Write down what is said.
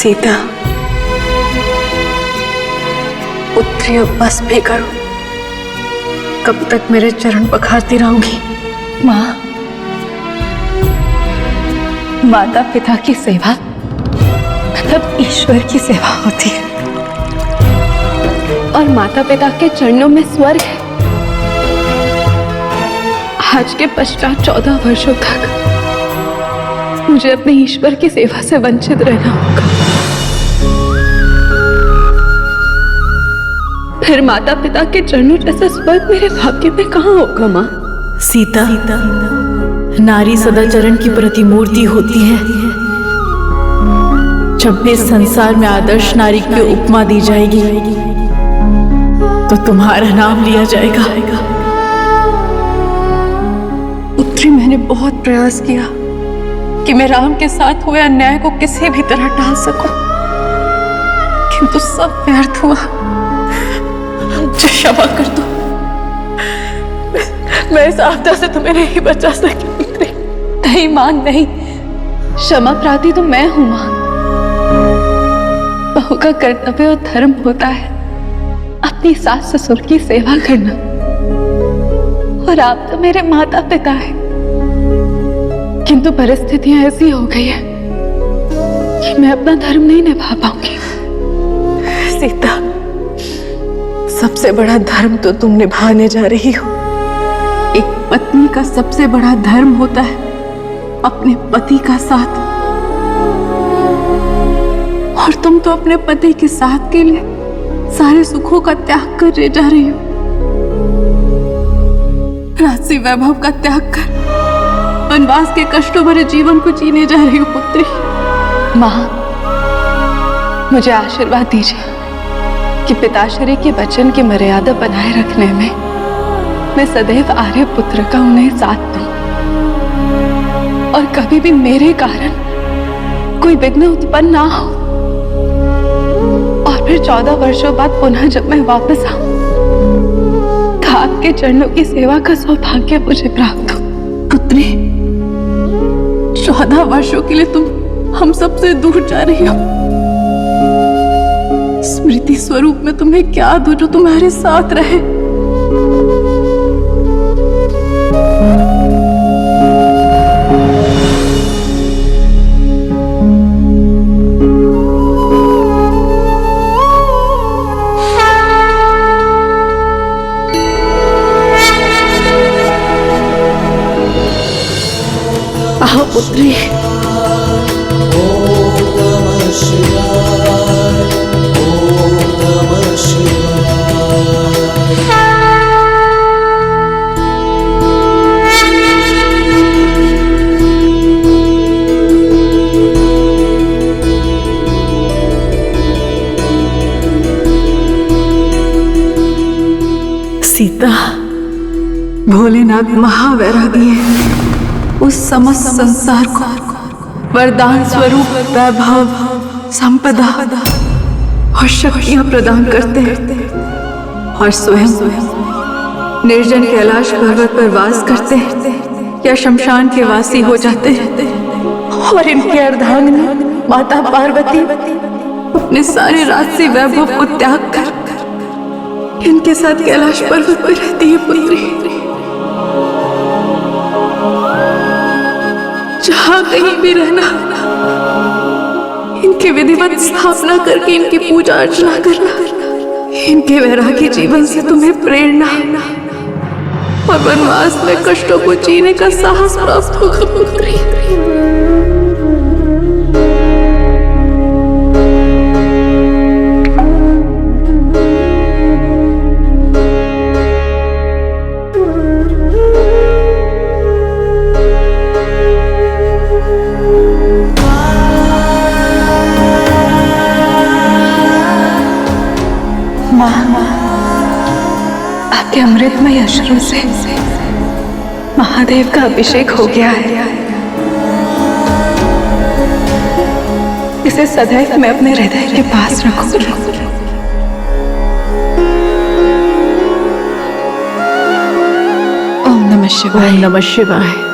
सीता, पुत्री अब बस भी करो। कब तक मेरे चरण पखारती रहूंगी? माँ, माता पिता की सेवा मतलब ईश्वर की सेवा होती है, और माता पिता के चरणों में स्वर्ग है। आज के पश्चात 14 वर्षों तक मुझे अपने ईश्वर की सेवा से वंचित रहना होगा। फिर माता पिता के चरणों जैसा स्वर्ग मेरे भाग्य में कहाँ होगा? माँ सीता, नारी सदा चरण की प्रतिमूर्ति होती है। जब भी संसार में आदर्श नारी की उपमा दी जाएगी तो तुम्हारा नाम लिया जाएगा। पुत्री, मैंने बहुत प्रयास किया कि मैं राम के साथ हुए अन्याय को किसी भी तरह टाल सकूं, किंतु सब व्यर्थ हुआ। मुझे क्षमा कर दो, मैं इस आपदा से तुम्हें नहीं बचा सकी पुत्री। नहीं मां, नहीं, क्षमा प्रार्थी तो मैं हूं मां। बहू का कर्तव्य और धर्म होता है अपनी सास ससुर की सेवा करना, और आप तो मेरे माता पिता हैं। किंतु परिस्थितियां ऐसी हो गई है कि मैं अपना धर्म नहीं निभा पाऊंगी। सीता, सबसे बड़ा धर्म तो तुम निभाने जा रही हो। एक पत्नी का सबसे बड़ा धर्म होता है अपने पति का साथ, और तुम तो अपने पति के साथ के लिए सारे सुखों का त्याग करने जा रही हो। राजसी वैभव का त्याग कर वनवास के कष्टों भरे जीवन को जीने जा रही हो पुत्री। मां, मुझे आशीर्वाद दीजिए कि पिताश्री के वचन की मर्यादा बनाए रखने में मैं सदैव आर्य पुत्र का उन्हें साथ दूं, और कभी भी मेरे कारण कोई विघ्न उत्पन्न ना हो, और फिर 14 वर्षों बाद पुनः जब मैं वापस आऊं तो आपके चरणों की सेवा का सौभाग्य मुझे प्राप्त हो। पुत्री, 14 वर्षों के लिए तुम हम सबसे दूर जा रही हो। स्मृति स्वरूप में तुम्हें क्या दूं जो तुम्हारे साथ रहे। आओ पुत्री। सीता, भोलेनाथ महावैरागी है। उस समस्त संसार को वरदान स्वरूप वैभव, संपदा और शक्तियां प्रदान करते हैं, और स्वयं निर्जन कैलाश पर्वत पर वास करते हैं या शमशान के वासी हो जाते हैं। और इनके अर्धांगिनी माता पार्वती अपने सारे राजसी वैभव को त्याग कर इनके साथ कैलाश पर्वत पर रहती है पुत्री। जहां कहीं भी रहना, इनके विधिवत स्थापना करके इनकी पूजा अर्चना करना, इनके वैरागी जीवन से तुम्हें प्रेरणा और वनवास में कष्टों को जीने का साहस प्राप्त होगा पुत्री। आपके अमृतमय अश्रु से महादेव का अभिषेक हो गया है। इसे सदैव मैं अपने हृदय के पास रखूंगी। ओम नमः शिवाय। ओम नमः शिवाय।